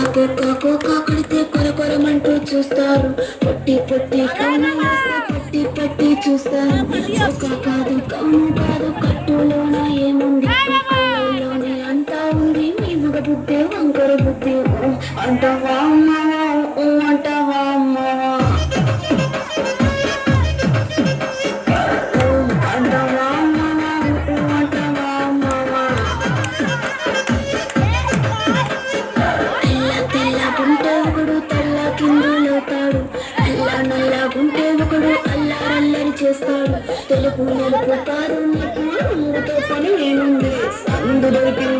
కాకడితే కొరకొరమంటూ చూస్తారు. పొట్టి పొట్టి కౌను వేస్తే పట్టి పట్టి చూస్తారు. కాదు కౌను కాదు కట్టులోన ఏముంది లోనే అంతా ఉంది. మీ మగ బుద్ధి వంకర బుద్ధి అంటావా అమ్మావా అంటావా అమ్మావా అంటావా అమ్మావా అంటావా అమ్మావా. తెల్లగుంటే ఒకడు తెల్ల కిందులవుతాడు. నల్లగుంటే ఒకడు అల్లారల్లరి చేస్తాడు. తెలుపు నలుపు కారు నీకు రంగుతో పని ఏముంది. సందు దొరికింది